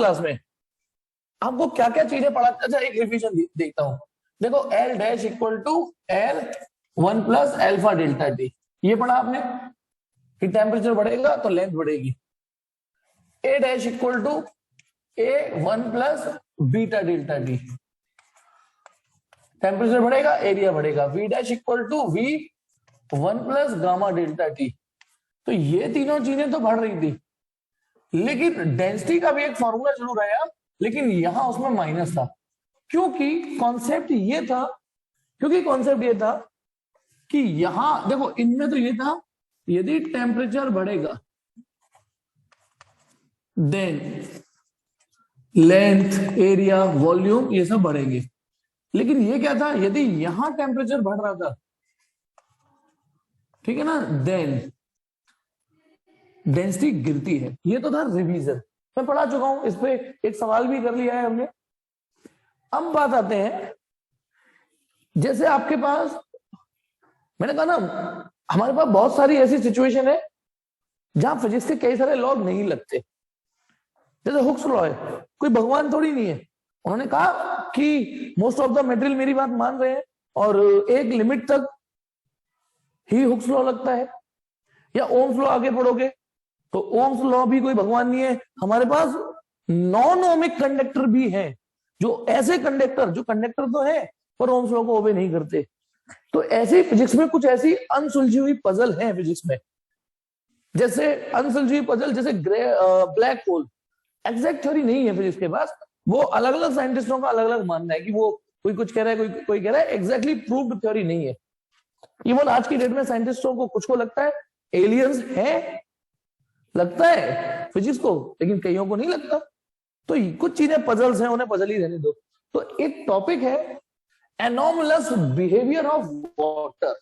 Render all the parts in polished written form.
Class में आपको क्या क्या चीजें पढ़ा। अच्छा एक रिवीजन देखता हूं। देखो L dash equal to L 1 plus alpha delta T, ये पढ़ा आपने कि टेम्परेचर बढ़ेगा तो लेंथ बढ़ेगी। A dash equal to A 1 plus beta delta T, temperature बढ़ेगा एरिया बढ़ेगा। V dash equal to V 1 plus gamma delta T. तो ये तीनों चीजें तो बढ़ रही थी, लेकिन डेंसिटी का भी एक फॉर्मूला जरूर आया, लेकिन यहां उसमें माइनस था। क्योंकि कॉन्सेप्ट ये था कि यहां देखो इनमें तो ये था यदि टेम्परेचर बढ़ेगा देन लेंथ एरिया वॉल्यूम ये सब बढ़ेंगे। लेकिन ये क्या था, यदि यहां टेम्परेचर बढ़ रहा था, ठीक है ना, देन डेंसिटी गिरती है। ये तो था रिवीजन, मैं पढ़ा चुका हूं, इस पे एक सवाल भी कर लिया है हमने। अब बात आते हैं, जैसे आपके पास मैंने कहा ना हमारे पास बहुत सारी ऐसी सिचुएशन है जहां फिजिक्स के कई सारे लॉ नहीं लगते। जैसे हुक्स लॉ है, कोई भगवान थोड़ी नहीं है, उन्होंने कहा कि मोस्ट ऑफ द मटेरियल मेरी बात मान रहे हैं और एक लिमिट तक ही हुक्स लॉ लगता है। या ओम्स लॉ आगे पढ़ोगे तो ओम्स लॉ भी कोई भगवान नहीं है। हमारे पास नॉन ओमिक कंडक्टर भी हैं, जो ऐसे कंडक्टर जो कंडक्टर तो है पर ओम्स लॉ को ओबे नहीं करते। तो ऐसे फिजिक्स में कुछ ऐसी अनसुलझी हुई पजल है फिजिक्स में, जैसे अनसुलझी हुई पजल जैसे ब्लैक होल। एग्जैक्ट थ्योरी नहीं है फिजिक्स के पास, वो अलग अलग साइंटिस्टों का अलग अलग मानना है कि वो कोई कुछ कह रहा है, कोई कह रहा है, एग्जैक्टली प्रूव्ड थ्योरी नहीं है। इवन आज की डेट में साइंटिस्टों को कुछ को लगता है एलियंस है, लगता है फिजिक्स को, लेकिन कईयों को नहीं लगता। तो कुछ चीजें पजल्स हैं, उन्हें पजल ही रहने दो। तो एक टॉपिक है anomalous behaviour of water.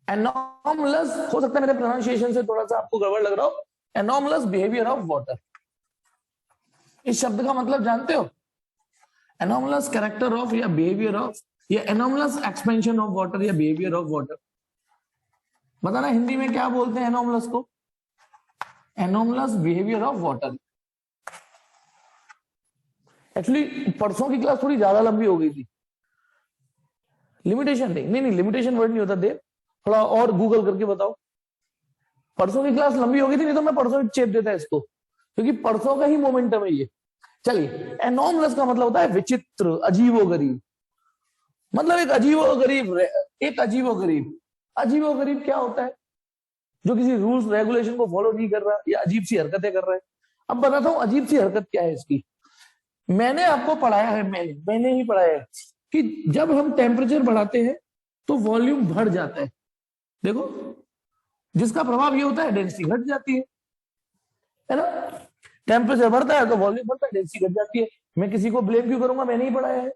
Anomalous हो सकता है मेरे प्रोनाउंसिएशन से थोड़ा सा आपको गड़बड़ लग रहा हो, एनॉमलस बिहेवियर ऑफ वाटर। इस शब्द का मतलब जानते हो? एनॉमलस कैरेक्टर ऑफ या बिहेवियर ऑफ, या एनॉमलस एक्सपेंशन ऑफ वाटर या बिहेवियर ऑफ वाटर। बताना हिंदी में क्या बोलते हैं एनॉमलस को? Anomalous behaviour of water. Actually परसों की क्लास थोड़ी ज्यादा लंबी हो गई थी। लिमिटेशन नहीं लिमिटेशन वर्ड नहीं होता देव, थोड़ा और गूगल करके बताओ। परसों की क्लास लंबी हो गई थी, नहीं तो मैं परसों चेप देता इसको, क्योंकि परसों का ही मोमेंटम है ये। चलिए, एनॉमलस का मतलब होता है विचित्र, अजीबोगरीब। मतलब एक अजीबोगरीब, अजीबोगरीब क्या होता है? जो किसी रूल्स रेगुलेशन को फॉलो नहीं कर रहा या अजीब सी हरकतें कर रहा है। अब बताता हूं अजीब सी हरकत क्या है इसकी। मैंने आपको पढ़ाया है, मैंने ही पढ़ाया है कि जब हम टेम्परेचर बढ़ाते हैं तो वॉल्यूम बढ़ जाता है। देखो, जिसका प्रभाव ये होता है डेंसिटी घट जाती है ना। टेम्परेचर बढ़ता है तो वॉल्यूम बढ़ता है, डेंसिटी घट जाती है। मैं किसी को ब्लेम क्यों करूंगा, मैंने ही पढ़ाया है।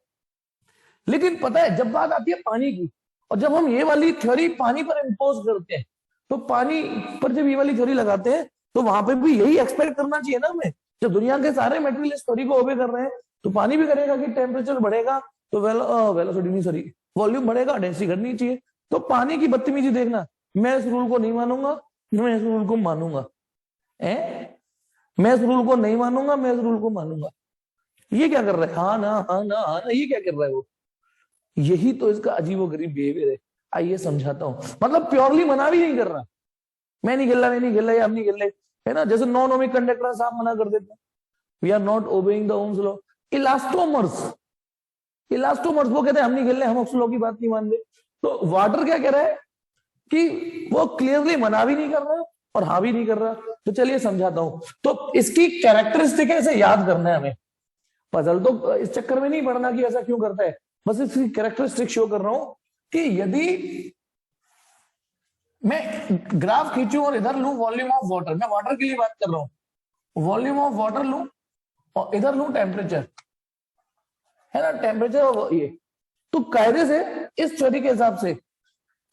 लेकिन पता है जब बात आती है पानी की, और जब हम ये वाली थ्योरी पानी पर इंपोज करते हैं, तो पानी पर जब ये वाली थ्योरी लगाते हैं तो वहां पे भी यही एक्सपेक्ट करना चाहिए ना हमें। जब दुनिया के सारे मटेरियल इस थ्योरी को ओबे कर रहे हैं, तो पानी भी करेगा कि टेम्परेचर बढ़ेगा तो वॉल्यूम बढ़ेगा, डेंसिटी घटनी चाहिए। तो पानी की बदतमीजी देखना, मैं इस रूल को नहीं मानूंगा, मैं इस रूल को मानूंगा, मैं इस रूल को नहीं मानूंगा, मैं इस रूल को मानूंगा। ये क्या कर रहा है? हाँ ना, ये क्या कर रहा है वो? यही तो इसका अजीबोगरीब बिहेवियर है। आइए समझाता हूं। मतलब प्योरली मना भी नहीं कर रहा, मैं नहीं खेल रहा, आप नहीं खेल रहे, है ना। जैसे नॉन ओमिक कंडक्टर साहब मना कर देते हैं, we are not obeying the Ohm's law. Elastomers वो कहते हैं हम नहीं खेल रहे, हम ओम्स लॉ की बात नहीं मान रहे। तो वाटर क्या कह रहा है कि वो क्लियरली मना भी नहीं कर रहा और हाँ भी नहीं कर रहा। तो चलिए समझाता हूं। तो इसकी कैरेक्टरिस्टिक है, इसे याद करना है हमें। पजल तो इस चक्कर में नहीं पढ़ना कि ऐसा क्यों करता है, बस इसकी कैरेक्टरिस्टिक शो कर रहा हूं कि यदि मैं ग्राफ खींचूं और इधर लूं वॉल्यूम ऑफ वाटर, मैं वाटर के लिए बात कर रहा हूं, वॉल्यूम ऑफ वाटर लूं और इधर लूं टेम्परेचर, है ना, टेम्परेचर ये, तो कायदे से इस थ्योरी के हिसाब से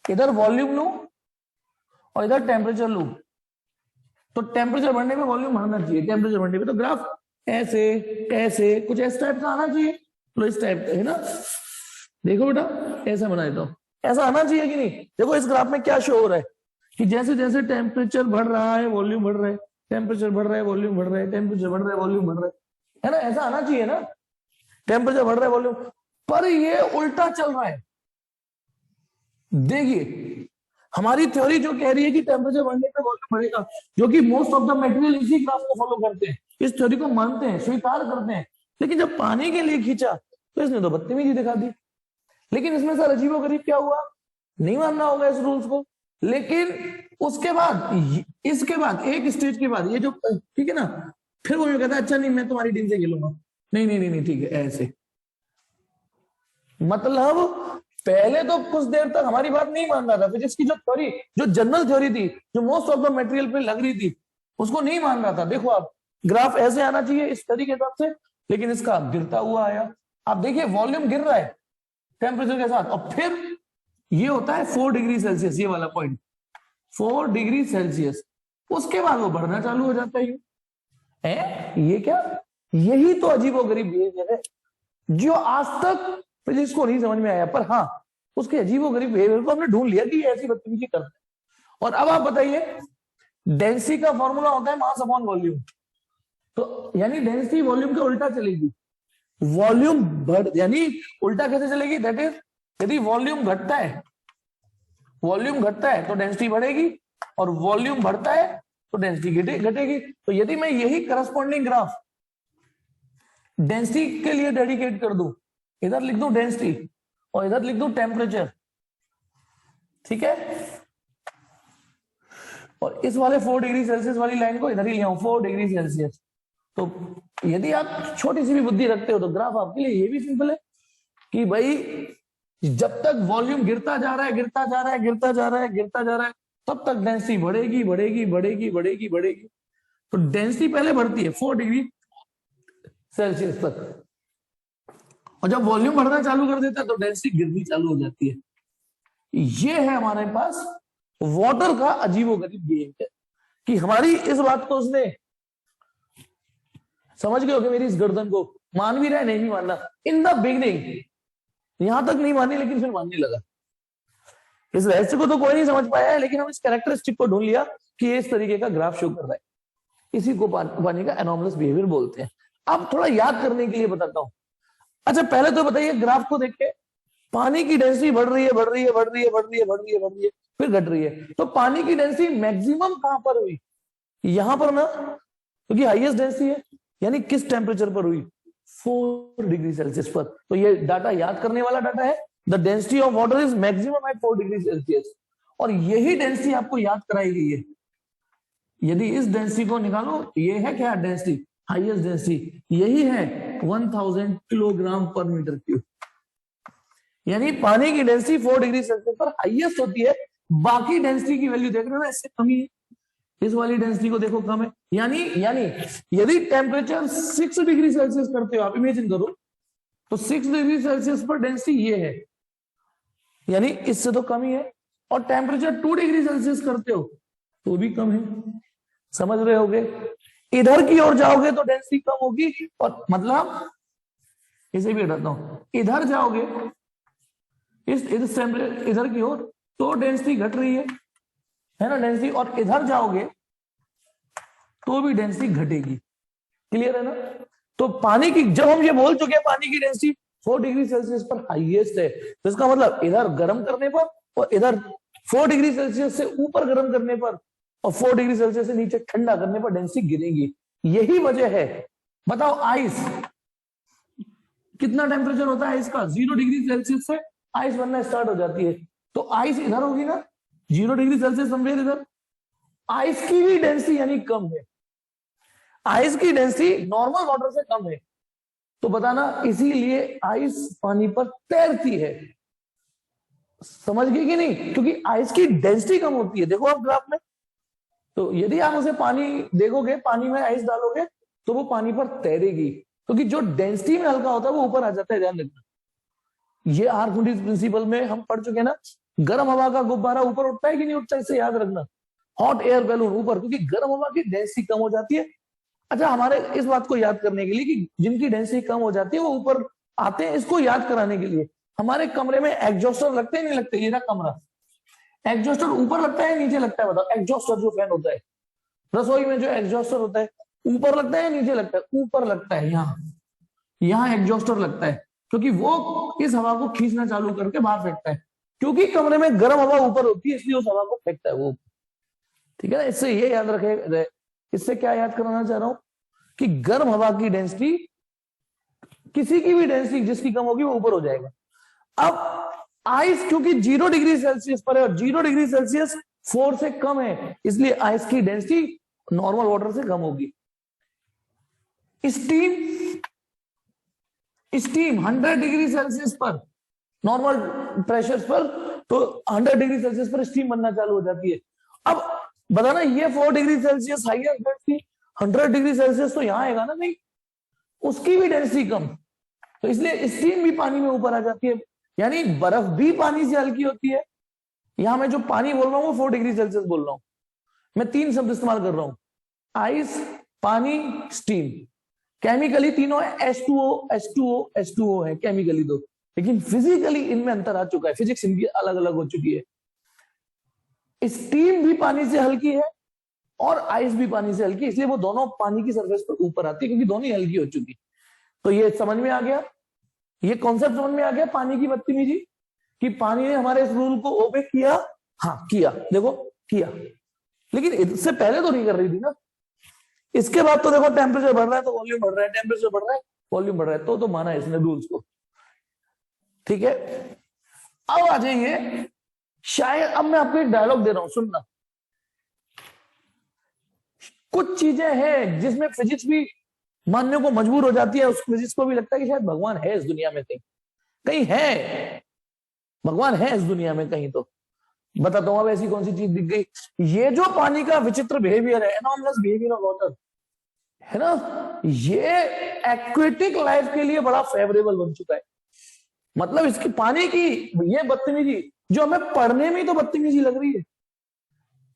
इधर वॉल्यूम लूं और इधर टेम्परेचर लूं, तो टेम्परेचर बढ़ने पे वॉल्यूम बढ़ना चाहिए, टेम्परेचर बढ़ने पे तो ग्राफ ऐसे ऐसे कुछ इस टाइप का आना चाहिए। तो इस टाइप का है ना, देखो बेटा ऐसा बना देता हूं, ऐसा आना चाहिए कि नहीं। देखो इस ग्राफ में क्या शो हो रहा है कि जैसे जैसे टेम्परेचर बढ़ रहा है वॉल्यूम बढ़ रहा है, टेम्परेचर बढ़ रहा है वॉल्यूम बढ़ रहा है, टेम्परेचर बढ़ रहा है वॉल्यूम बढ़ रहा है। है ना, ऐसा आना चाहिए ना, टेम्परेचर बढ़ रहा है वॉल्यूम, पर ये उल्टा चल रहा है। देखिए हमारी थ्योरी जो कह रही है कि टेम्परेचर बढ़ने पे वॉल्यूम बढ़ेगा, जो कि मोस्ट ऑफ द मटेरियल इसी ग्राफ को फॉलो करते हैं, इस थ्योरी को मानते हैं, स्वीकार करते हैं, लेकिन जब पानी के लिए खींचा तो इसने तो बदतमीजी दिखा दी। लेकिन इसमें सर अजीबोगरीब क्या हुआ, नहीं मानना होगा इस रूल्स को, लेकिन उसके बाद, इसके बाद एक स्टेज के बाद ये जो, ठीक है ना, फिर वो कहता है अच्छा नहीं मैं तुम्हारी टीम से खेलूंगा, नहीं नहीं नहीं नहीं ठीक है ऐसे। मतलब पहले तो कुछ देर तक हमारी बात नहीं मान रहा था, फिजिक्स की जो थ्योरी, जो जनरल थ्योरी थी, जो मोस्ट ऑफ द मटेरियल पे लग रही थी, उसको नहीं मान रहा था। देखो आप, ग्राफ ऐसे आना चाहिए इस तरीके के हिसाब से, लेकिन इसका गिरता हुआ आया। आप देखिए वॉल्यूम गिर रहा है टेम्परेचर के साथ, और फिर ये होता है 4 डिग्री सेल्सियस, ये वाला पॉइंट 4 डिग्री सेल्सियस, उसके बाद वो बढ़ना चालू हो जाता है। ये क्या, यही तो अजीबोगरीब बिहेवियर है जो आज तक फिजिक्स को नहीं समझ में आया, पर हाँ उसके अजीबोगरीब बिहेवियर को हमने ढूंढ लिया कि ऐसी बदतमीजी करते हैं। और अब आप बताइए, डेंसिटी का फॉर्मूला होता है मास अपॉन वॉल्यूम, तो यानी डेंसिटी वॉल्यूम के उल्टा चलेगी, वॉल्यूम बढ़, यानी उल्टा कैसे चलेगी, दैट इज यदि वॉल्यूम घटता है, वॉल्यूम घटता है तो डेंसिटी बढ़ेगी, और वॉल्यूम बढ़ता है तो डेंसिटी घटेगी। तो यदि मैं यही करस्पॉन्डिंग ग्राफ डेंसिटी के लिए डेडिकेट कर दूं, इधर लिख दूं डेंसिटी और इधर लिख दूं टेम्परेचर, ठीक है, और इस वाले 4 डिग्री सेल्सियस वाली लाइन को इधर ही ले आऊं 4 डिग्री सेल्सियस, तो यदि आप छोटी सी भी बुद्धि रखते हो तो ग्राफ आपके लिए ये भी सिंपल है कि भाई जब तक वॉल्यूम गिरता जा रहा है, गिरता जा रहा है, गिरता जा रहा है, गिरता जा रहा है, तब तक डेंसिटी बढ़ेगी बढ़ेगी बढ़ेगी बढ़ेगी बढ़ेगी। तो डेंसिटी पहले बढ़ती है 4 डिग्री सेल्सियस तक, और जब वॉल्यूम बढ़ना चालू कर देता है तो डेंसिटी गिरनी चालू हो जाती है। ये है हमारे पास वाटर का अजीबोगरीब बिहेवियर, कि हमारी इस बात को उसने समझ गए हो कि मेरी इस गर्दन को मान भी रहा है, नहीं भी मानना, इन द बिगिनिंग यहां तक नहीं मानी, लेकिन फिर मानने लगा। इस रहस्य को तो कोई नहीं समझ पाया है, लेकिन हम इस कैरेक्टरिस्टिक को ढूंढ लिया कि ये इस तरीके का ग्राफ शो कर रहा है, इसी को पानी का एनॉमलस बिहेवियर बोलते हैं। अब थोड़ा याद करने के लिए बताता हूं। अच्छा पहले तो बताइए, ग्राफ को देख के पानी की डेंसिटी बढ़ रही है, बढ़ रही है, बढ़ रही है, बढ़ रही है, बढ़ रही है, बढ़ रही है, फिर घट रही है, तो पानी की डेंसिटी मैक्सिमम कहां पर हुई, यहां पर ना, क्योंकि हाईएस्ट डेंसिटी है, यानी किस टेम्परेचर पर हुई, 4 डिग्री सेल्सियस पर। तो ये डाटा याद करने वाला डाटा है, the density of water is maximum at 4 degree Celsius, और यही डेंसिटी आपको याद कराई गई है। यदि इस डेंसिटी को निकालो, ये है क्या डेंसिटी, हाईएस्ट डेंसिटी, यही है 1000 किलोग्राम पर मीटर क्यूब, यानी पानी की डेंसिटी 4 डिग्री सेल्सियस पर हाईएस्ट होती है। बाकी डेंसिटी की वैल्यू देख रहे हो ना, इससे कम ही, इस वाली डेंसिटी को देखो कम है, यानी यदि टेम्परेचर 6 डिग्री सेल्सियस करते हो आप, इमेजिन करो, तो 6 डिग्री सेल्सियस पर डेंसिटी ये है, यानी इससे तो कम ही है, और टेम्परेचर 2 डिग्री सेल्सियस करते हो तो भी कम है। समझ रहे होगे, इधर की ओर जाओगे तो डेंसिटी कम होगी, और मतलब इसे भी हटाता हूं, इधर जाओगे इधर की ओर तो डेंसिटी घट रही है ना डेंसिटी, और इधर जाओगे तो भी डेंसिटी घटेगी। क्लियर है ना। तो पानी की, जब हम ये बोल चुके हैं पानी की डेंसिटी 4 डिग्री सेल्सियस पर हाईएस्ट है, तो इसका मतलब इधर गर्म करने पर और इधर 4 डिग्री सेल्सियस से ऊपर गर्म करने पर और 4 डिग्री सेल्सियस से नीचे ठंडा करने पर डेंसिटी गिरेगी। यही वजह है। बताओ आइस, कितना टेम्परेचर होता है आइस का, 0 डिग्री सेल्सियस से आइस बनना स्टार्ट हो जाती है, तो आइस इधर होगी ना, 0 डिग्री सेल्सियस समझे इधर, आइस की भी डेंसिटी यानी कम है, आइस की डेंसिटी नॉर्मल वाटर से कम है, तो बताना इसीलिए आइस पानी पर तैरती है। समझ गए कि नहीं, क्योंकि आइस की डेंसिटी कम होती है। देखो आप ग्राफ में, तो यदि आप उसे पानी देखोगे, पानी में आइस डालोगे तो वो पानी पर तैरेगी, क्योंकि जो डेंसिटी में हल्का होता है वो ऊपर आ जाता है। ध्यान रखना, ये आर्किमिडीज प्रिंसिपल में हम पढ़ चुके हैं ना, गर्म हवा का गुब्बारा ऊपर उठता है कि नहीं उठता, इससे याद रखना, हॉट एयर बैलून ऊपर, क्योंकि गर्म हवा की डेंसिटी कम हो जाती है। अच्छा, हमारे इस बात को याद करने के लिए कि जिनकी डेंसिटी कम हो जाती है वो ऊपर आते हैं, इसको याद कराने के लिए हमारे कमरे में एग्जॉस्टर लगते हैं नहीं लगते, ये ना कमरा, एग्जॉस्टर ऊपर लगता है नीचे लगता है, बताओ, एग्जॉस्टर जो फैन होता है, रसोई में जो एग्जॉस्टर होता है ऊपर लगता है या नीचे लगता है? ऊपर लगता है। यहाँ एग्जॉस्टर लगता है, क्योंकि वो इस हवा को खींचना चालू करके बाहर फेंकता है। क्योंकि कमरे में गर्म हवा ऊपर होती है, इसलिए उस हवा को फेंकता है वो। ठीक है ना? इससे ये याद रखे, इससे क्या याद कराना चाह रहा हूं कि गर्म हवा की डेंसिटी, किसी की भी डेंसिटी जिसकी कम होगी वो ऊपर हो जाएगा। अब आइस क्योंकि 0 डिग्री सेल्सियस पर है और 0 डिग्री सेल्सियस 4 से कम है, इसलिए आइस की डेंसिटी नॉर्मल वाटर से कम होगी। स्टीम 100 डिग्री सेल्सियस पर, नॉर्मल प्रेशर पर, तो 100 डिग्री सेल्सियस पर स्टीम बनना चालू हो जाती है। अब बताना, ये 4 degree Celsius higher density, 100 degree Celsius तो यहां आएगा ना, नहीं, उसकी भी डेंसिटी कम, तो इसलिए स्टीम भी पानी में ऊपर आ जाती है। यानी बर्फ भी पानी से हल्की होती है। यहां मैं जो पानी बोल रहा हूं वो 4 डिग्री सेल्सियस बोल रहा हूं। मैं 3 शब्द इस्तेमाल कर रहा हूं, आइस, पानी, स्टीम। केमिकली तीनों है, H2O H2O H2O है केमिकली दो, लेकिन फिजिकली इनमें अंतर आ चुका है, फिजिक्स इनकी अलग अलग हो चुकी है। स्टीम भी पानी से हल्की है और आइस भी पानी से हल्की, इसलिए वो दोनों पानी की सरफेस पर ऊपर आती है, क्योंकि दोनों ही हल्की हो चुकी। तो ये समझ में आ गया, ये कॉन्सेप्ट समझ में आ गया पानी की बदतमीजी, कि पानी ने हमारे इस रूल को ओबे किया। हाँ किया, देखो किया, लेकिन इससे पहले तो नहीं कर रही थी ना। इसके बाद तो देखो टेम्परेचर बढ़ रहा है तो वॉल्यूम बढ़ रहा है, टेम्परेचर बढ़ रहा है वॉल्यूम बढ़ रहा है, तो माना इसने रूल्स को। ठीक है, अब आ जाइए, शायद अब मैं आपको एक डायलॉग दे रहा हूं, सुनना। कुछ चीजें हैं जिसमें फिजिक्स भी मानने को मजबूर हो जाती है, उस फिजिक्स को भी लगता है कि शायद भगवान है इस दुनिया में, कहीं कहीं है, भगवान है इस दुनिया में कहीं। तो बताता हूं, अब ऐसी कौन सी चीज दिख गई। ये जो पानी का विचित्र बिहेवियर है, एनॉर्मस बिहेवियर ऑफ वाटर, है ना, ये एक्वेटिक लाइफ के लिए बड़ा फेवरेबल बन चुका है। मतलब इसकी पानी की ये बदतमीजी, जो हमें पढ़ने में तो बदतमीजी लग रही है,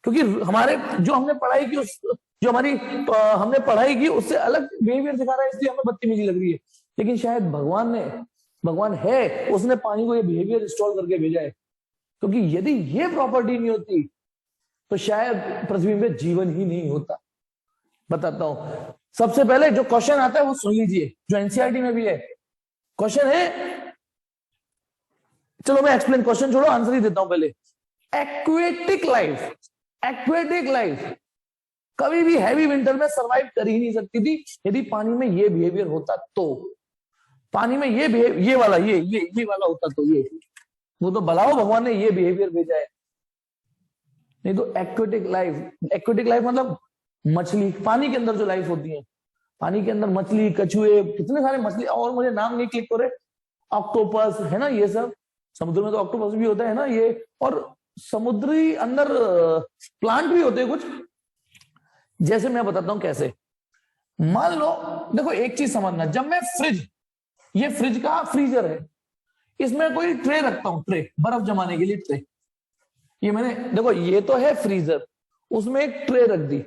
क्योंकि हमारे जो हमने पढ़ाई की, उस जो हमारी हमने पढ़ाई की उससे अलग बिहेवियर दिखा रहा है, इसलिए हमें बदतमीजी लग रही है। लेकिन शायद भगवान है, उसने पानी को ये बिहेवियर इंस्टॉल करके भेजा है, क्योंकि यदि ये प्रॉपर्टी नहीं होती तो शायद पृथ्वी में जीवन ही नहीं होता। बताता हूं, सबसे पहले जो क्वेश्चन आता है वो सुन लीजिए, जो एनसीईआरटी में भी है। क्वेश्चन है, चलो मैं एक्सप्लेन, क्वेश्चन छोड़ो, आंसर ही देता हूं पहले। एक्वेटिक लाइफ कभी भी हैवी विंटर में सरवाइव कर ही नहीं सकती थी यदि पानी में ये बिहेवियर होता तो। पानी में ये वाला होता तो, ये वो तो भलाओ भगवान ने ये बिहेवियर भेजा है, नहीं तो एक्वेटिक लाइफ मतलब मछली, पानी के अंदर जो लाइफ होती है, पानी के अंदर मछली, कछुए, कितने सारे मछली, और मुझे नाम नहीं क्लिक हो रहे, ऑक्टोपस, है ना, ये सब समुद्र में तो ऑक्टोपस भी होता है ना ये, और समुद्री अंदर प्लांट भी होते हैं कुछ। जैसे मैं बताता हूं कैसे, मान लो, देखो एक चीज समझना, जब मैं ये फ्रिज का फ्रीजर है, इसमें कोई ट्रे रखता हूं, ट्रे बर्फ जमाने के लिए ट्रे, ये मैंने, देखो ये तो है फ्रीजर, उसमें एक ट्रे रख दी।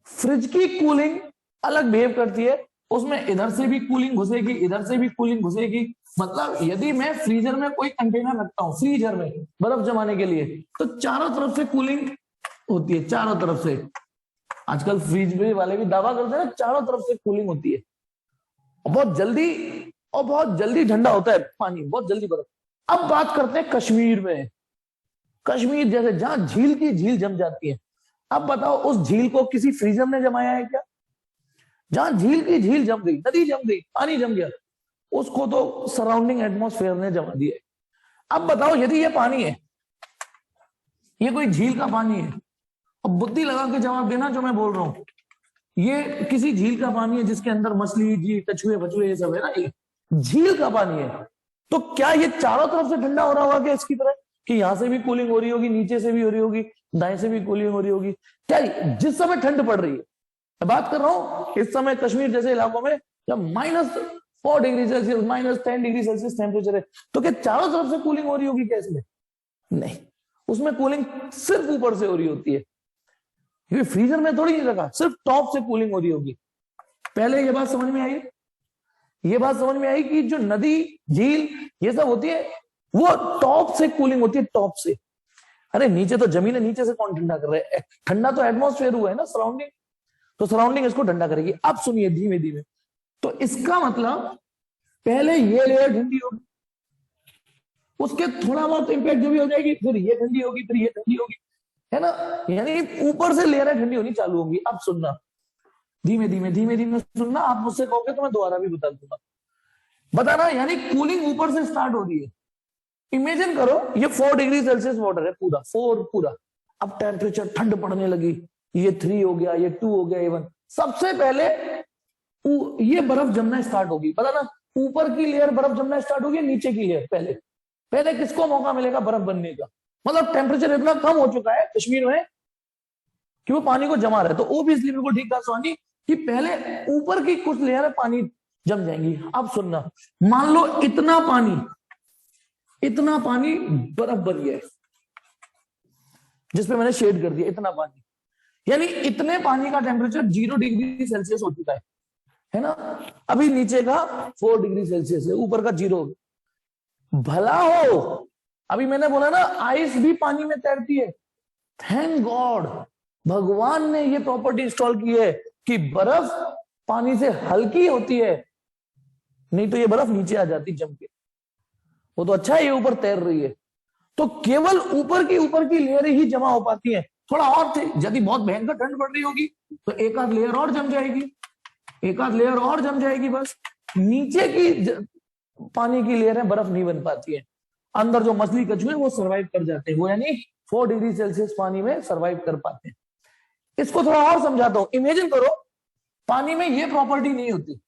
फ्रिज की कूलिंग अलग बिहेव करती है, उसमें इधर से भी कूलिंग घुसेगी, इधर से भी कूलिंग घुसेगी। मतलब यदि मैं फ्रीजर में कोई कंटेनर रखता हूं, फ्रीजर में बर्फ जमाने के लिए, तो चारों तरफ से कूलिंग होती है, चारों तरफ से। आजकल फ्रिज में वाले भी दावा करते हैं ना, चारों तरफ से कूलिंग होती है, और बहुत जल्दी ठंडा होता है पानी, बहुत जल्दी बर्फ। अब बात करते हैं कश्मीर में, कश्मीर जैसे जहां झील जम जाती है। अब बताओ, उस झील को किसी फ्रीजर ने जमाया है क्या? जहां झील जम गई, नदी जम गई, पानी जम गया, उसको तो सराउंडिंग एटमॉस्फेयर ने जमा दिया है। अब बताओ, यदि ये पानी है, ये कोई झील का पानी है, अब बुद्धि लगा के जवाब देना जो मैं बोल रहा हूं, ये किसी झील का पानी है जिसके अंदर मछली, जी, कछुए बछुए ये सब है ना, ये झील का पानी है, तो क्या ये चारों तरफ से ठंडा हो रहा होगा क्या इसकी तरह, कि यहां से भी कूलिंग हो रही होगी, नीचे से भी हो रही होगी, दाएं से भी कूलिंग हो रही होगी? क्या जिस समय ठंड पड़ रही है, मैं बात कर रहा हूं इस समय कश्मीर जैसे इलाकों में जब -4 degree Celsius, -10 degree Celsius temperature है, तो क्या चारों तरफ से कूलिंग हो रही होगी क्या इसमें? नहीं, उसमें कूलिंग सिर्फ ऊपर से हो रही होती है, क्योंकि फ्रीजर में थोड़ी नहीं रखा, सिर्फ टॉप से कूलिंग हो रही होगी। पहले ये बात समझ में आई, कि जो नदी, झील ये सब होती है, वो टॉप से कूलिंग होती है, टॉप से। अरे नीचे तो जमीन है, नीचे से कौन ठंडा कर रहा है? ठंडा तो एटमॉस्फेयर हुआ है ना, सराउंडिंग। तो सराउंडिंग इसको ठंडा करेगी। अब सुनिए धीमे धीमे, तो इसका मतलब पहले ये लेयर ठंडी होगी, उसके थोड़ा बहुत इम्पैक्ट जो भी हो जाएगी, फिर ये ठंडी होगी, फिर ये ठंडी होगी, है ना। यानी ऊपर से लेयरें ठंडी होनी चालू होंगी। अब सुनना, धीमे धीमे धीमे धीमे सुनना, आप मुझसे कहोगे तो मैं दोबारा भी बता दूंगा, बताना। यानी कूलिंग ऊपर से स्टार्ट हो रही है। इमेजिन करो ये 4 डिग्री सेल्सियस वाटर है, पूरा 4 पूरा। अब टेम्परेचर ठंड पड़ने लगी, ये 3 हो गया, ये 2 हो गया, ये 1। सबसे पहले ये बर्फ जमना स्टार्ट होगी, पता ना, ऊपर की लेयर बर्फ जमना स्टार्ट होगी, नीचे की लेयर पहले। पहले किसको मौका मिलेगा बर्फ बनने का? मतलब टेम्परेचर इतना कम हो चुका है कश्मीर में कि वो पानी को जमा रहा है। तो ओबियसली बिल्कुल ठीक कहा सोहानी कि पहले ऊपर की कुछ लेयर है पानी जम जाएंगी। अब सुनना, मान लो इतना पानी बर्फ बन गया है, जिसपे मैंने शेड कर दिया, इतना पानी, यानी इतने पानी का टेम्परेचर 0 डिग्री सेल्सियस हो चुका है ना। अभी नीचे का 4 डिग्री सेल्सियस है, ऊपर का 0। भला हो, अभी मैंने बोला ना आइस भी पानी में तैरती है। थैंक गॉड, भगवान ने ये प्रॉपर्टी इंस्टॉल की है कि बर्फ पानी से हल्की होती है, नहीं तो ये बर्फ नीचे आ जाती जम के। वो तो अच्छा है ये ऊपर तैर रही है। तो केवल ऊपर की लेयरें ही जमा हो पाती हैं। थोड़ा और थे, यदि बहुत भयंकर ठंड पड़ रही होगी तो एक आध लेयर और जम जाएगी, एक आध लेयर और जम जाएगी, बस। नीचे की पानी की लेयर है, बर्फ नहीं बन पाती है। अंदर जो मछली कछुए वो सर्वाइव कर जाते हैं, वो यानी 4 डिग्री सेल्सियस पानी में सर्वाइव कर पाते हैं। इसको थोड़ा और समझाता हूं। इमेजिन करो पानी में ये प्रॉपर्टी नहीं होती,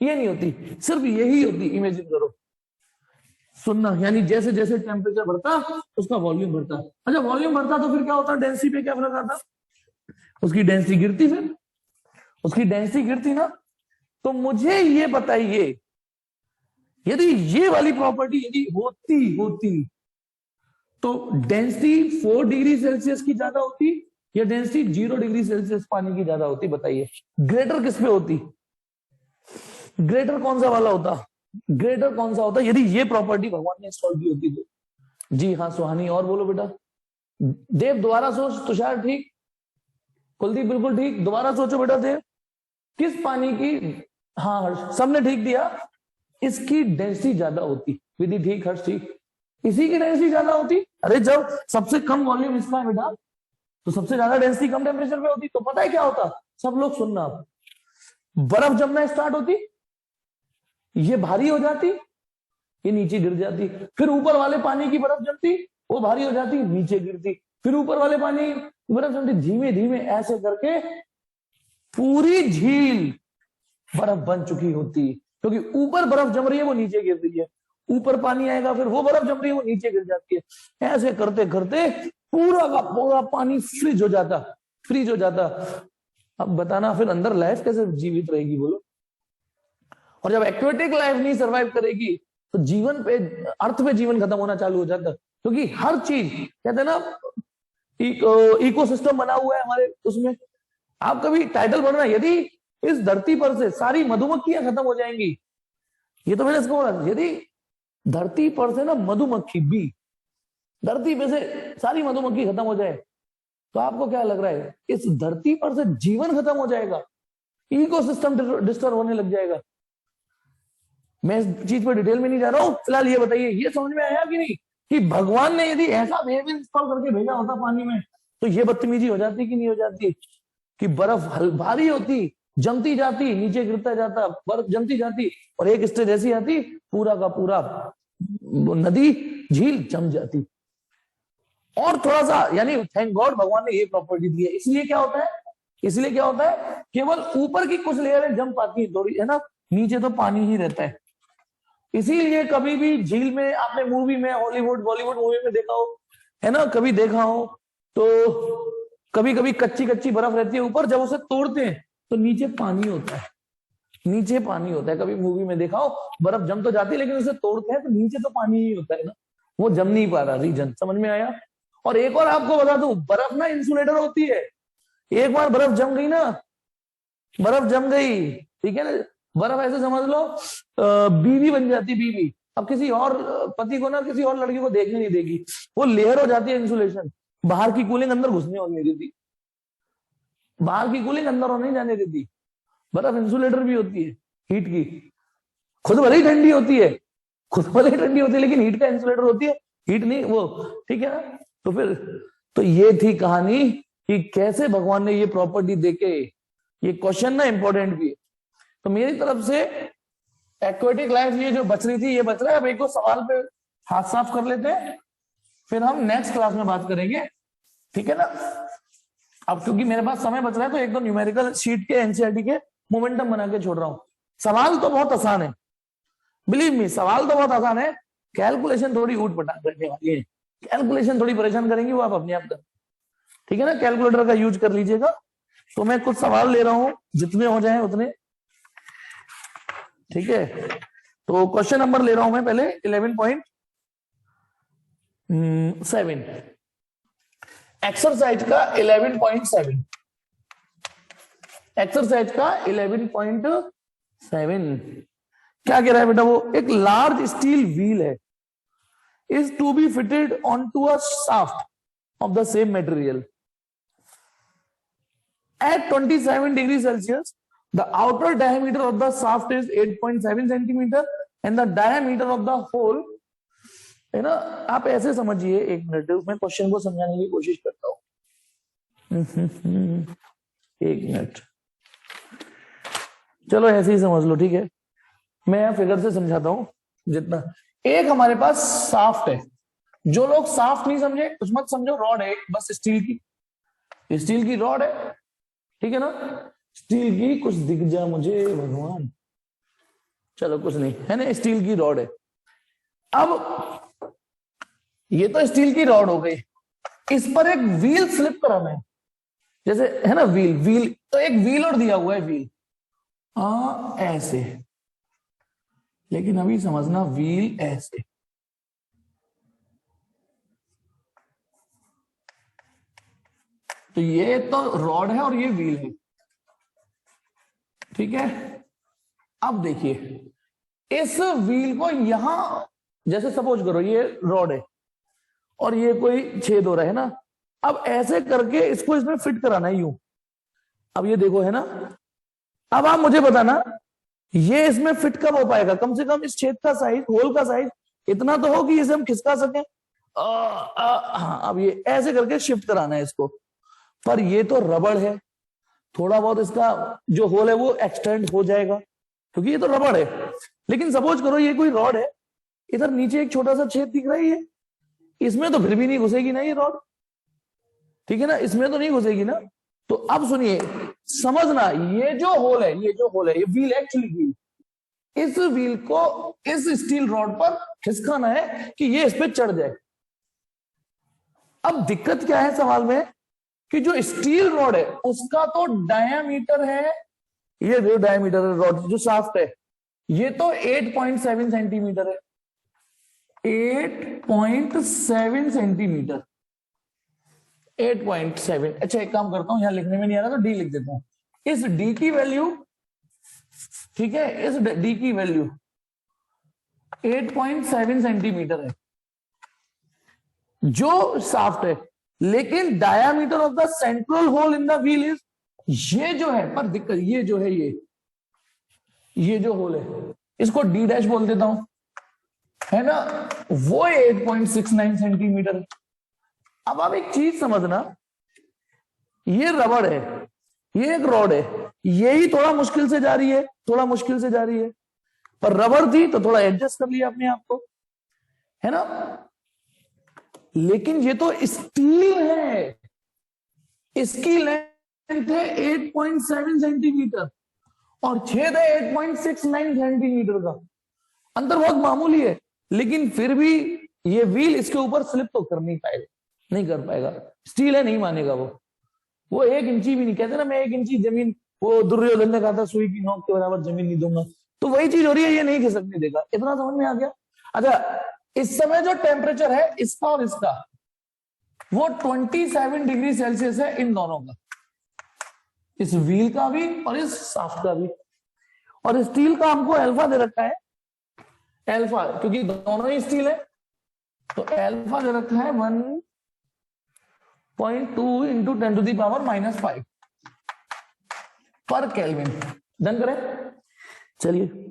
ये नहीं होती, सिर्फ यही होती। इमेजिन करो, सुनना, यानी जैसे जैसे टेम्परेचर बढ़ता उसका वॉल्यूम बढ़ता। अच्छा, वॉल्यूम बढ़ता तो फिर क्या होता? डेंसिटी पे क्या फर्क आता? उसकी डेंसिटी गिरती। फिर उसकी डेंसिटी गिरती ना, तो मुझे ये बताइए, यदि ये वाली प्रॉपर्टी यदि होती तो डेंसिटी 4 डिग्री सेल्सियस की ज्यादा होती या डेंसिटी 0 डिग्री सेल्सियस पानी की ज्यादा होती? बताइए, ग्रेटर किस पे होती? ग्रेटर कौन सा वाला होता? ग्रेटर कौन सा होता यदि ये प्रॉपर्टी भगवान ने इंस्टॉल की होती तो? जी हाँ सुहानी, और बोलो बेटा। देव दोबारा सोच। तुषार ठीक, कुलदीप बिल्कुल ठीक। दोबारा सोचो बेटा देव, किस पानी की? हाँ हर्ष, सबने ठीक दिया। इसकी डेंसिटी ज्यादा होती। विधि ठीक, हर्ष ठीक। इसी की डेंसिटी ज्यादा होती। अरे जब सबसे कम वॉल्यूम इसका है बेटा, तो सबसे ज्यादा डेंसिटी कम टेम्परेचर पे होती। तो पता है क्या होता? सब लोग सुनना, बर्फ जमना स्टार्ट होती, ये भारी हो जाती, ये नीचे गिर जाती। फिर ऊपर वाले पानी की बर्फ जमती, वो भारी हो जाती, नीचे गिरती। फिर ऊपर वाले पानी की बर्फ जमती, धीमे धीमे ऐसे करके पूरी झील बर्फ बन चुकी होती। क्योंकि ऊपर बर्फ जम रही है, वो नीचे गिर रही है। ऊपर पानी आएगा, फिर वो बर्फ जम रही है, वो नीचे गिर जाती है। ऐसे करते करते पूरा का पूरा पानी फ्रीज हो जाता। अब बताना फिर अंदर लाइफ कैसे जीवित रहेगी बोलो? और जब एक्वेटिक लाइफ नहीं सरवाइव करेगी तो जीवन पे, अर्थ पे जीवन खत्म होना चालू हो जाता। क्योंकि हर चीज, कहते हैं ना, इकोसिस्टम बना हुआ है हमारे उसमें। आप कभी टाइटल पढ़ना, यदि इस धरती पर से सारी मधुमक्खियां खत्म हो जाएंगी, ये तो मैंने इसको बोला, यदि धरती पर से ना मधुमक्खी बी, धरती पे से सारी मधुमक्खी खत्म हो जाए, तो आपको क्या लग रहा है? इस धरती पर से जीवन खत्म हो जाएगा, इकोसिस्टम डिस्टर्ब होने लग जाएगा। मैं इस चीज पर डिटेल में नहीं जा रहा हूं। फिलहाल ये बताइए, ये समझ में आया कि नहीं कि भगवान ने यदि ऐसा वेव इंस्टॉल करके भेजा होता पानी में, तो ये बदतमीजी हो जाती कि नहीं हो जाती? कि बर्फ भारी होती, जमती जाती, नीचे गिरता जाता, बर्फ जमती जाती, और एक स्टेज ऐसी आती, पूरा का पूरा नदी झील जम जाती। और थोड़ा सा, यानी थैंक गॉड भगवान ने ये प्रॉपर्टी दी है। इसलिए क्या होता है, केवल ऊपर की कुछ लेयरें जम पाती है ना, नीचे तो पानी ही रहता है। इसीलिए कभी भी झील में, आपने मूवी में, हॉलीवुड बॉलीवुड मूवी में देखा हो, है ना, कभी देखा हो, तो कभी कभी कच्ची कच्ची बर्फ रहती है ऊपर, जब उसे तोड़ते हैं तो नीचे पानी होता है। कभी मूवी में देखा हो, बर्फ जम तो जाती है लेकिन उसे तोड़ते हैं तो नीचे तो पानी ही होता है ना, वो जम नहीं पा रहा। रीजन समझ में आया? और एक और आपको बता दूं, बर्फ ना इंसुलेटर होती है। एक बार बर्फ जम गई ना, ठीक है ना, बर्फ ऐसे समझ लो बीवी बन जाती, बीवी। अब किसी और पति को ना किसी और लड़की को देखने नहीं देगी, वो लेयर हो जाती है इंसुलेशन, बाहर की कूलिंग अंदर घुसने और नहीं देती। बाहर की कूलिंग अंदर और नहीं जाने देती। बर्फ इंसुलेटर भी होती है हीट की, खुद भले ही ठंडी होती है, खुद भले ही ठंडी होती है, लेकिन हीट का इंसुलेटर होती है, हीट नहीं वो, ठीक है ना। तो फिर तो ये थी कहानी कि कैसे भगवान ने ये प्रॉपर्टी देके, ये क्वेश्चन ना इंपॉर्टेंट भी है। तो मेरी तरफ से एक्वेटिक लाइफ ये जो बच रही थी ये बच रहा है। अब एक और सवाल पे हाथ साफ कर लेते हैं, फिर हम नेक्स्ट क्लास में बात करेंगे, ठीक है ना। अब क्योंकि मेरे पास समय बच रहा है तो एक दो न्यूमेरिकल शीट के एनसीईआरटी के मोमेंटम बना के छोड़ रहा हूं। सवाल तो बहुत आसान है, बिलीव मी, सवाल तो बहुत आसान है, कैलकुलेशन थोड़ी ऊट पटांग करने वाली है, कैलकुलेशन थोड़ी परेशान करेंगी, वो आप अपने आप कर, ठीक है ना। कैलकुलेटर का यूज कर लीजिएगा। तो मैं कुछ सवाल ले रहा हूं, जितने हो जाए उतने, ठीक है। तो क्वेश्चन नंबर ले रहा हूं मैं पहले 11.7, एक्सरसाइज का 11.7, एक्सरसाइज का 11.7 क्या कह रहा है बेटा, वो एक लार्ज स्टील व्हील है, is to be fitted onto a shaft of the same material at 27 degrees Celsius. The outer diameter of the shaft is 8.7 centimeter and the diameter of the hole, है ना। आप ऐसे समझिए, एक minute मैं question को समझाने की कोशिश करता हूं। एक मिनट, चलो ऐसे ही समझ लो, ठीक है। मैं यहां फिगर से समझाता हूं जितना। एक हमारे पास साफ्ट है, जो लोग साफ्ट नहीं समझे कुछ मत समझो, रॉड है बस स्टील की रॉड है, ठीक है ना। स्टील की, कुछ दिख जा मुझे भगवान, चलो कुछ नहीं है ना, स्टील की रॉड है। अब ये तो स्टील की रॉड हो गई, इस पर एक व्हील स्लिप कराना है, जैसे है ना व्हील, तो एक व्हील और दिया हुआ है, व्हील ऐसे, लेकिन अभी समझना, व्हील ऐसे, तो ये तो रॉड है और ये व्हील है, ठीक है। अब देखिए, इस व्हील को यहां, जैसे सपोज करो ये रॉड है और ये कोई छेद हो रहा है ना, अब ऐसे करके इसको इसमें फिट कराना है यूं। अब ये देखो है ना, अब आप मुझे बताना ये इसमें फिट कब हो पाएगा, कम से कम इस छेद का साइज, होल का साइज इतना तो हो कि इसे हम खिसका सकें। अब ये ऐसे करके शिफ्ट कराना है इसको, पर ये तो रबड़ है, थोड़ा बहुत इसका जो होल है वो एक्सटेंड हो जाएगा क्योंकि ये तो रबड़ है। लेकिन सपोज करो ये कोई रॉड है, इधर नीचे एक छोटा सा छेद दिख रहा है, इसमें तो फिर भी नहीं घुसेगी ना ये रॉड, ठीक है ना, इसमें तो नहीं घुसेगी ना। तो अब सुनिए, समझना, ये जो होल है, ये व्हील एक्चुअली व्हील, इस व्हील को इस स्टील रॉड पर खिसकाना है कि ये इस पे चढ़ जाए। अब दिक्कत क्या है सवाल में कि जो स्टील रॉड है उसका तो डायामीटर है, ये जो डायामीटर है रॉड जो शाफ्ट है ये तो 8.7 सेंटीमीटर है, 8.7 सेंटीमीटर, 8.7। अच्छा एक काम करता हूं, यहां लिखने में नहीं आ रहा तो डी लिख देता हूं। इस डी की वैल्यू, ठीक है, इस डी की वैल्यू 8.7 सेंटीमीटर है जो शाफ्ट है, लेकिन diameter of the central hole in the wheel is, ये जो है, पर दिक्कत ये जो है, ये जो होल है इसको डी डैश बोल देता हूं, है ना, वो 8.69 सेंटीमीटर है। अब आप एक चीज समझना, ये रबड़ है, ये एक रॉड है, यही थोड़ा मुश्किल से जा रही है, थोड़ा मुश्किल से जा रही है, पर रबड़ थी तो थोड़ा एडजस्ट कर लिया अपने आप को, है ना। लेकिन ये तो स्टील है, इसकी लेंथ है 8.7 सेंटीमीटर और छेद है 8.69 सेंटीमीटर का, अंतर बहुत मामूली है, लेकिन फिर भी ये व्हील इसके ऊपर स्लिप तो कर नहीं पाएगा, नहीं कर पाएगा, स्टील है, नहीं मानेगा वो 1 इंची भी नहीं, कहते ना मैं 1 इंची जमीन, वो दुर्योधन ने कहा था सुई की नोक के बराबर जमीन नहीं दूंगा, तो वही चीज हो रही है, ये नहीं खिसकने देगा। इतना समझ में आ गया। अच्छा, इस समय जो टेम्परेचर है इसका और इसका वो 27 डिग्री सेल्सियस है, इन दोनों का, इस व्हील का भी और इस शाफ्ट का भी, और स्टील का हमको अल्फा दे रखा है, अल्फा क्योंकि दोनों ही स्टील है तो अल्फा दे रखा है 1.2 × 10⁻⁻⁵, पर केल्विन। डन करें? चलिए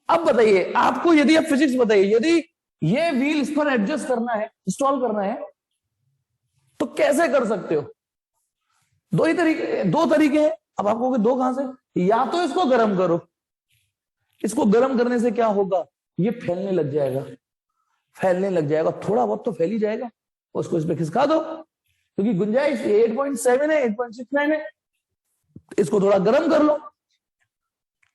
अब बताइए आपको, यदि आप फिजिक्स बताइए, यदि ये व्हील इस पर एडजस्ट करना है, इंस्टॉल करना है, तो कैसे कर सकते हो? दो तरीके हैं। अब आपको दो कहां से? या तो इसको गर्म करो, इसको गर्म करने से क्या होगा, ये फैलने लग जाएगा, फैलने लग जाएगा, थोड़ा बहुत तो फैल ही जाएगा, उसको इस पे खिसका दो, क्योंकि गुंजाइश 8.7 है, 8.69 है, इसको थोड़ा गर्म कर लो,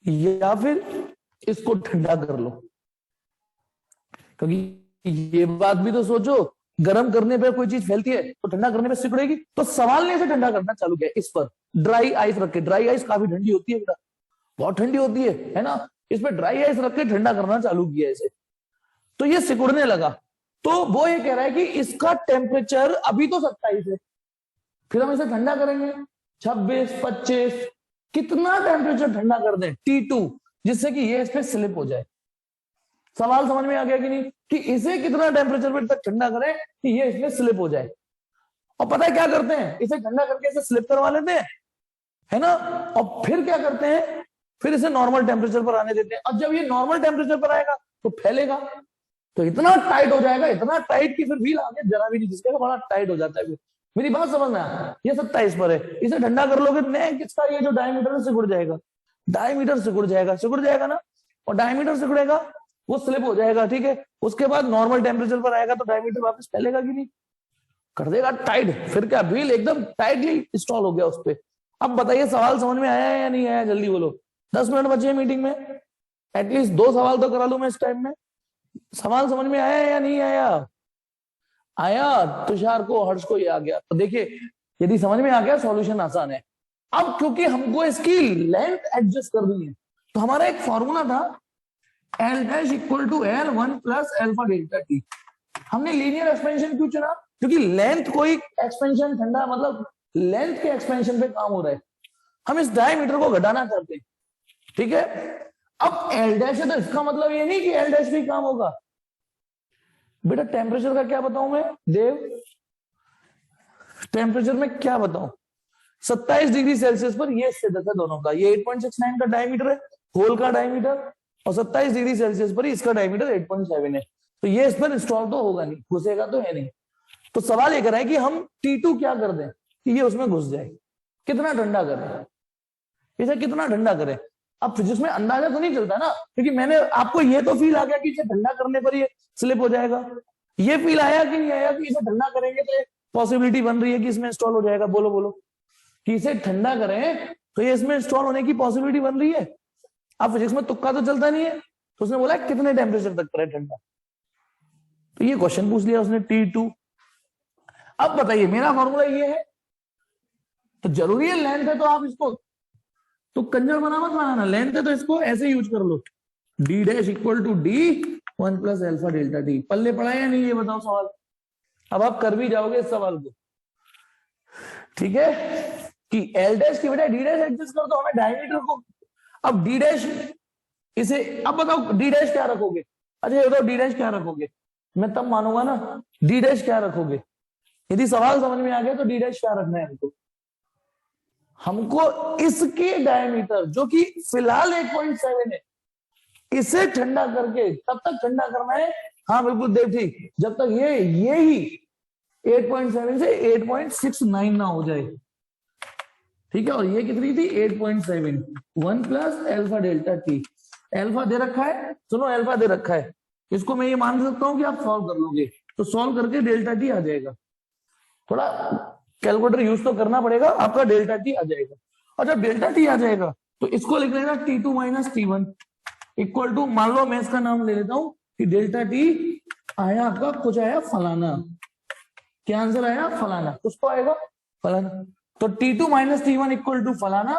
या फिर इसको ठंडा कर लो। क्योंकि ये बात भी तो सोचो, गर्म करने पे कोई चीज फैलती है तो ठंडा करने पे सिकुड़ेगी, तो सवाल ने इसे ठंडा करना चालू किया इस पर ड्राई आइस रख के। ड्राई आइस काफी ठंडी होती है बेटा, बहुत ठंडी होती है ना, इस पे ड्राई आइस रख के ठंडा करना चालू किया इसे, तो ये सिकुड़ने लगा। तो वो ये कह रहा है कि इसका टेम्परेचर अभी तो 27 है, फिर हम इसे ठंडा करेंगे 26, 25, कितना टेम्परेचर ठंडा कर दें T2, जिससे कि ये इस पे स्लिप हो जाए। सवाल समझ में आ गया कि नहीं, कि इसे कितना टेम्परेचर पे तक ठंडा करें कि ये इसमें स्लिप हो जाए। और पता है क्या करते हैं, इसे ठंडा करके इसे स्लिप करवा लेते हैं, है ना, और फिर क्या करते हैं, फिर इसे नॉर्मल टेम्परेचर पर आने देते हैं। और जब ये नॉर्मल टेम्परेचर पर आएगा तो फैलेगा, तो इतना टाइट हो जाएगा, इतना टाइट कि फिर व्हील आगे जरा भी नहीं खिसकेगा, बड़ा टाइट हो जाता है फिर। मेरी बात समझना, ये 27 पर है, इसे ठंडा कर लोगे, नेक इसका ये जो डायमीटर सिकुड़ जाएगा, डायमीटर सिकुड़ जाएगा ना, और डायमीटर सिकुड़ेगा, वो स्लिप हो जाएगा, ठीक है। उसके बाद नॉर्मल टेम्परेचर पर आएगा तो डायमीटर वापस फैलेगा कि नहीं, कर देगा टाइट, फिर क्या व्हील एकदम टाइटली इंस्टॉल हो गया उस पर। अब बताइए सवाल समझ में आया है या नहीं आया, जल्दी बोलो, 10 मिनट बचे मीटिंग में, एटलीस्ट 2 सवाल तो करा लूं मैं इस टाइम में। सवाल समझ में आया या नहीं आया? आया, तुषार को, हर्ष को ये आ गया। तो देखिए यदि समझ में आ गया, सॉल्यूशन आसान है। अब क्योंकि हमको इसकी लेंथ एडजस्ट करनी है, तो हमारा एक फॉर्मूला था L dash equal to L1 plus alpha delta T. हमने लीनियर एक्सपेंशन क्यों चुना? क्योंकि लेंथ कोई एक्सपेंशन ठंडा, मतलब लेंथ के एक्सपेंशन पे काम हो रहा है, हम इस डायमीटर को घटाना चाहते हैं, ठीक है। अब L डैश है तो इसका मतलब ये नहीं कि L डैश भी काम होगा। बेटा टेम्परेचर का क्या बताऊं मैं देव, टेम्परेचर में क्या बताऊं, 27 डिग्री सेल्सियस पर ये स्टेटस है दोनों का, ये 8.69 का डायमीटर है, होल का डायमीटर, और 27 डिग्री सेल्सियस पर इसका डायमीटर 8.7 है, तो ये इस पर इंस्टॉल तो होगा नहीं, घुसेगा तो है नहीं। तो सवाल ये कर रहा है कि हम T2 क्या कर दें कि ये उसमें घुस जाए, कितना ठंडा करें, इसे कितना ठंडा करें। अब फिजिक्स में अंदाजा तो नहीं चलता ना, क्योंकि मैंने आपको ये तो फील आ गया कि इसे ठंडा करने पर ये स्लिप हो जाएगा, ये फील आया कि नहीं आया कि इसे ठंडा करेंगे तो पॉसिबिलिटी बन रही है कि इसमें इंस्टॉल हो जाएगा, बोलो बोलो, कि इसे ठंडा करें तो ये इसमें इंस्टॉल होने की पॉसिबिलिटी बन रही है। अब फिजिक्स में तुक्का तो चलता नहीं है, तो उसने बोला कितने टेम्परेचर तक करे ठंडा, तो ये क्वेश्चन पूछ लिया उसने T2। अब बताइए मेरा फॉर्मूला ये है, तो जरूरी है लेंथ है तो आप इसको तो कंजर बना मत बनाना, लेंथ है तो इसको ऐसे यूज कर लो, D dash equal to D1 plus alpha delta T. पल्ले पड़ा या नहीं ये बताओ सवाल, अब आप कर भी जाओगे इस सवाल को, ठीक है, कि L डैश की बजाय D डैश एडजस्ट कर दो हमें डायमीटर को। अब D डैश इसे, अब बताओ D डैश क्या रखोगे, अच्छा ये बताओ D डैश क्या रखोगे, मैं तब मानूंगा ना, D डैश क्या रखोगे, यदि सवाल समझ में आ गया तो D डैश क्या रखना है हमको, हमको इसके डायमीटर जो कि फिलहाल 8.7 है, इसे ठंडा करके तब तक ठंडा करना है, हाँ बिल्कुल देव ठीक, जब तक ये ही 8.7 से 8.69 ना हो जाए, ठीक है। और ये कितनी थी 8.7, 1 plus alpha delta T, alpha दे रखा है, सुनो अल्फा दे रखा है, इसको मैं ये मान सकता हूं कि आप सॉल्व कर लोगे, तो सॉल्व करके डेल्टा टी आ जाएगा, थोड़ा कैलकुलेटर यूज तो करना पड़ेगा, आपका डेल्टा टी आ जाएगा। और जब डेल्टा टी आ जाएगा तो इसको लिख लेना T2 minus T1 equal to, मान लो मैं इसका नाम ले लेता हूं कि डेल्टा टी आया आपका, कुछ आया फलाना, क्या आंसर आया फलाना, कुछ तो आएगा फलाना, तो T2 minus T1 equal to फलाना,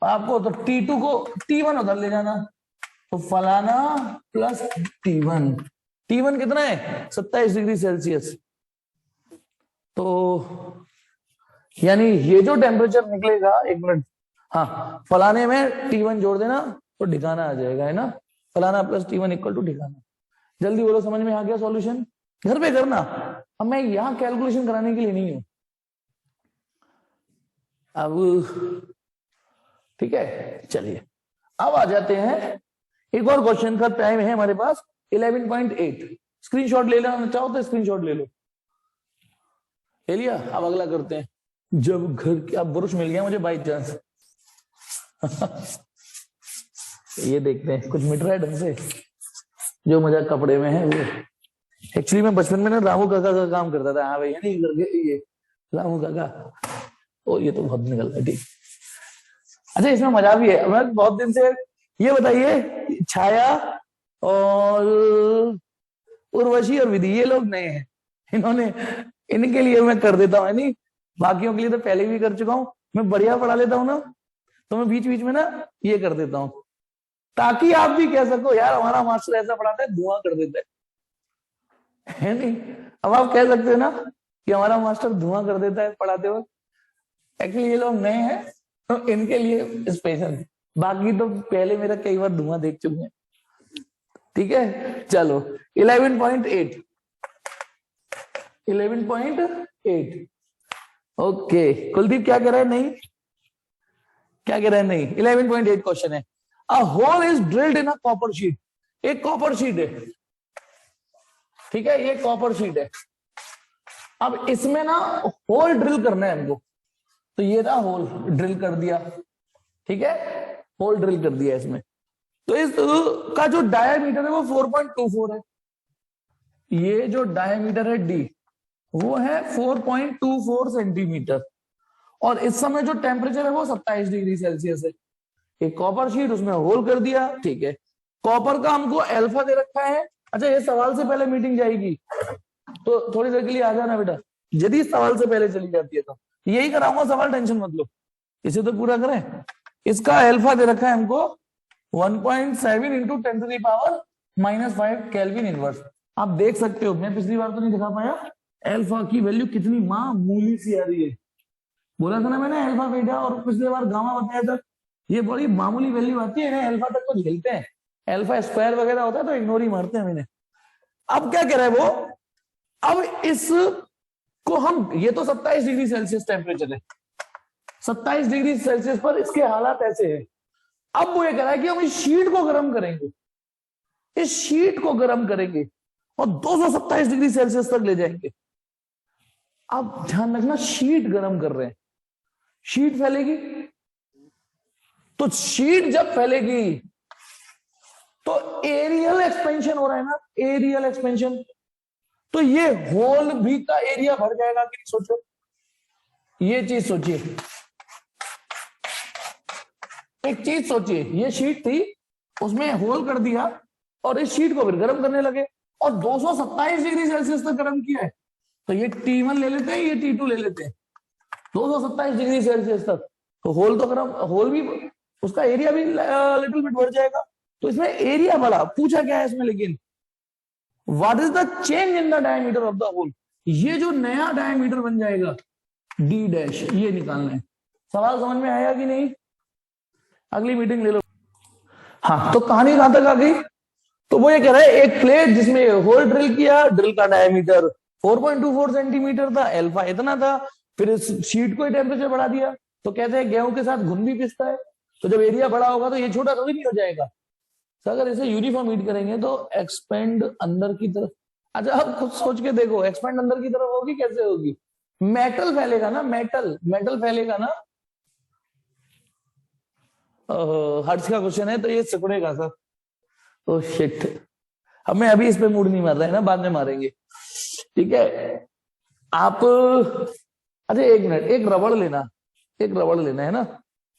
आपको तो T2 को T1 उधर ले जाना, तो फलाना प्लस T1, T1 कितना है 27 डिग्री सेल्सियस, तो यानी ये जो टेम्परेचर निकलेगा, एक मिनट, हाँ फलाने में T1 जोड़ देना तो ठिकाना आ जाएगा, है ना, फलाना प्लस T1 इक्वल टू ठिकाना। जल्दी बोलो समझ में आ गया सॉल्यूशन, घर पे करना, अब मैं यहां कैलकुलेशन कराने के लिए नहीं हूं, अब ठीक है, चलिए अब आ जाते हैं एक और क्वेश्चन का। टाइम है हमारे पास 11.8। स्क्रीनशॉट ले लेना चाहो तो स्क्रीनशॉट ले लो। ले लिया? अब अगला करते हैं। जब घर की, अब ब्रुश मिल गया मुझे बाई चांस। ये देखते हैं कुछ मिट रहा है ढंग से। जो मजा कपड़े में है वो एक्चुअली मैं बचपन में ना रामू काका का काम करता था। हाँ भैया नहीं करके ये रामू काका। ओ ये तो बहुत निकल रहा है। ठीक, अच्छा इसमें मजा भी है। मैं बहुत दिन से, ये बताइए छाया और उर्वशी और विधि ये लोग नए हैं, इन्होंने, इनके लिए मैं कर देता हूँ नहीं, बाकियों के लिए तो पहले भी कर चुका हूँ। मैं बढ़िया पढ़ा लेता हूँ ना, तो मैं बीच बीच में ना ये कर देता हूँ, ताकि आप भी कह सको यार हमारा मास्टर ऐसा पढ़ाता है, धुआं कर देता है नहीं? अब आप कह सकते हो ना कि हमारा मास्टर धुआं कर देता है पढ़ाते वक्त। एक्चुअली ये लोग नए हैं तो इनके लिए स्पेशल, बाकी तो पहले मेरा कई बार धुआं देख चुके हैं। ठीक है, चलो 11.8 11.8। ओके, कुलदीप क्या कह रहा है? नहीं, क्या कह रहा है? नहीं। 11.8 क्वेश्चन है। A hole is drilled in a copper sheet. एक कॉपर शीट है, ठीक है, ये कॉपर शीट है। अब इसमें ना होल ड्रिल करना है हमको, तो ये था होल, ड्रिल कर दिया। ठीक है, होल ड्रिल कर दिया इसमें। तो इस का जो डायमीटर है वो 4.24 है। ये जो डायमीटर है डी वो है 4.24 सेंटीमीटर। और इस समय जो टेम्परेचर है वो 27 डिग्री सेल्सियस है। एक कॉपर शीट, उसमें होल कर दिया। ठीक है, कॉपर का हमको अल्फा दे रखा है। अच्छा ये सवाल से पहले मीटिंग जाएगी तो थोड़ी देर के लिए आ जाना बेटा, यदि सवाल से पहले चली जाती है तो यही कराऊंगा सवाल, टेंशन मत लो, इसे तो पूरा करें। इसका अल्फा दे रखा है हमको 1.7 इंटू 10⁻⁻5 केल्विन इनवर्स। आप देख सकते हो, मैं पिछली बार तो नहीं दिखा पाया, अल्फा की वैल्यू कितनी मामूली सी आ रही है। बोला था ना मैंने अल्फा बीटा, और पिछले बार गामा बताया था। ये बड़ी मामूली वैल्यू आती है, अल्फा तक को झेलते हैं। अल्फा स्क्वायर वगैरह होता है तो इग्नोर ही मारते हैं मैंने। अब क्या कह रहा है वो, अब इस को हम, ये तो 27 डिग्री सेल्सियस टेम्परेचर है, 27 डिग्री सेल्सियस पर इसके हालात ऐसे है। अब वो ये कह रहा है कि हम इस शीट को गर्म करेंगे, इस शीट को गर्म करेंगे और 227 डिग्री सेल्सियस तक ले जाएंगे। अब ध्यान रखना, शीट गर्म कर रहे हैं, शीट फैलेगी। तो शीट जब फैलेगी तो एरियल एक्सपेंशन हो रहा है ना, एरियल एक्सपेंशन। तो ये होल भी का एरिया भर जाएगा कि नहीं, सोचो, ये चीज सोचिए, एक चीज सोचिए, ये शीट थी, उसमें होल कर दिया और इस शीट को फिर गर्म करने लगे और 227 डिग्री सेल्सियस तक गर्म किया है। तो ये T1 ले लेते हैं, ये T2 ले लेते हैं, 227 डिग्री सेल्सियस तक। तो होल तो गर्म, होल भी, उसका एरिया भी लिटिल बिट बढ़ जाएगा। तो इसमें एरिया बढ़ा, पूछा क्या है इसमें, लेकिन what is the change in the diameter of the hole. ये जो नया डायमीटर बन जाएगा डी डैश, ये निकालना है। सवाल समझ में आया कि नहीं? अगली मीटिंग ले लो। हाँ, तो कहानी कहां तक आ गई? तो वो ये कह रहा है एक प्लेट जिसमें होल ड्रिल किया, ड्रिल का डायमीटर 4.24 सेंटीमीटर था, अल्फा इतना था, फिर इस शीट को ही टेम्परेचर बढ़ा दिया। तो कहते हैं गेहूं के साथ घुन भी पिसता है, तो जब एरिया बड़ा होगा तो ये छोटा थोड़ी नहीं हो जाएगा। तो अगर इसे यूनिफॉर्म हीट करेंगे तो एक्सपेंड अंदर की तरफ। अच्छा आप खुद सोच के देखो, एक्सपेंड अंदर की तरफ होगी, कैसे होगी? मेटल फैलेगा ना, मेटल, मेटल फैलेगा ना। हर्ट्ज का क्वेश्चन है तो ये सिकुड़ेगा सर। ओ शिट, अब मैं अभी इस पे मूड नहीं मार रहा है ना, बाद में मारेंगे। ठीक है, आप, अच्छा एक मिनट, एक रबड़ लेना, एक रबड़ लेना है ना,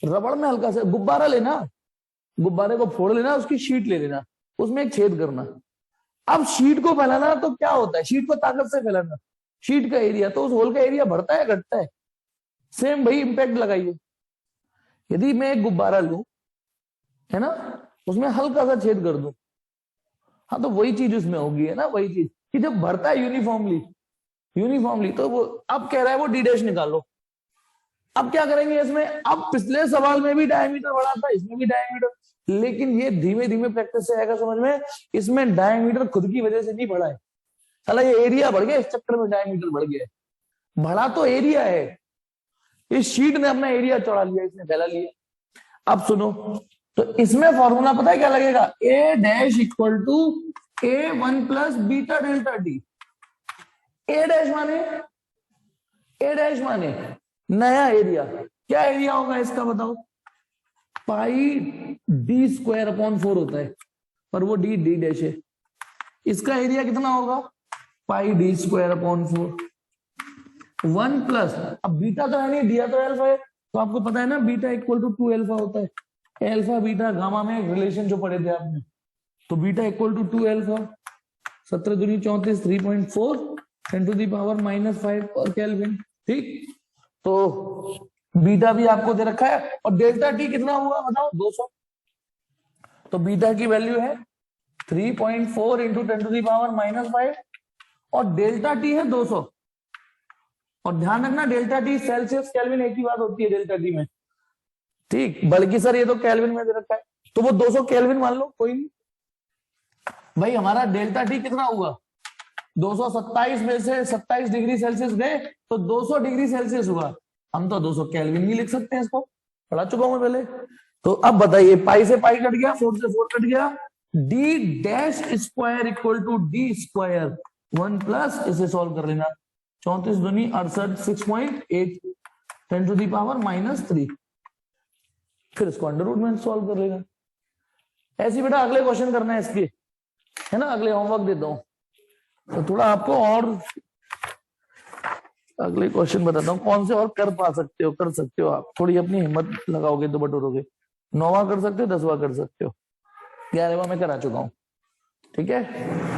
रबड़ में हल्का सा गुब्बारा लेना, गुब्बारे को फोड़ लेना, उसकी शीट ले लेना, उसमें एक छेद करना। अब शीट को फैलाना तो क्या होता है, शीट को ताकत से फैलाना, शीट का एरिया, तो उस होल का एरिया बढ़ता है घटता है? सेम वही इंपैक्ट लगाइए। यदि मैं एक गुब्बारा लूं, है ना, उसमें हल्का सा छेद कर दूं, हाँ तो वही चीज उसमें होगी, है ना, वही चीज कि जब बढ़ता है यूनिफॉर्मली, यूनिफॉर्मली, तो वो अब कह रहा है वो डी डैश निकालो। अब क्या करेंगे इसमें, अब पिछले सवाल में भी डायमीटर बढ़ा था, इसमें भी डायमीटर, लेकिन ये धीमे धीमे प्रैक्टिस से आएगा समझ में। इसमें डायमीटर खुद की वजह से नहीं बढ़ा है, साला ये एरिया बढ़ गया, इस चक्कर में डायमीटर बढ़ गया है। बढ़ा तो एरिया है, इस शीट ने अपना एरिया चौड़ा लिया, इसने फैला लिया। अब सुनो, तो इसमें फॉर्मूला पता है क्या लगेगा, A dash equal to A one plus beta delta T. A dash माने नया एरिया, क्या एरिया होगा इसका बताओ, पाई डी स्क्वायर अपॉन 4 होता है, पर वो डी डैश है। इसका एरिया कितना होगा, पाई डी स्क्वायर अपॉन 4 1 प्लस, अब बीटा तो है नहीं, दिया तो एल्फा है, तो आपको पता है ना बीटा इक्वल टू 2 एल्फा होता है, एल्फा बीटा गामा में रिलेशन जो पढ़े थे आपने, तो बीटा इक्वल टू 2 एल्फा, 17 दूनी 34 3.4 10 टू दी पावर -5 और केल्विन। ठीक, तो बीटा भी आपको दे रखा है, और डेल्टा टी कितना हुआ बताओ 200, तो बीटा की वैल्यू है 3.4 इंटू 10 टू दी पावर -5 और डेल्टा टी है 200। और ध्यान रखना डेल्टा टी सेल्सियस केल्विन एक ही बात होती है डेल्टा टी में, ठीक, बल्कि सर ये तो केल्विन में दे रखा है, तो वो 200 केल्विन मान लो, कोई नहीं भाई। हमारा डेल्टा टी कितना हुआ, 227 में से 27 डिग्री सेल्सियस गए तो 200 डिग्री सेल्सियस हुआ, हम तो 200 केल्विन भी लिख सकते हैं, इसको पढ़ा चुका हूं मैं पहले। तो अब बताइए, पाई से पाई कट गया, 4 से 4 कट गया, D dash square equal to D square 1 plus, इसे सॉल्व कर लेना, 34 दूनी 68 6.8 10 टू दी पावर -3, फिर इसको अंडर रूट में सॉल्व कर लेगा। ऐसे बेटा अगले क्वेश्चन करना है इसके, है ना, अगले होमवर्क देता हूं, तो थोड़ा आपको और अगले क्वेश्चन बताता हूँ कौन से और कर सकते हो आप, थोड़ी अपनी हिम्मत लगाओगे तो बटोरोगे। 9वां कर सकते हो, 10वां कर सकते हो, 11वां मैं करा चुका हूं, ठीक है।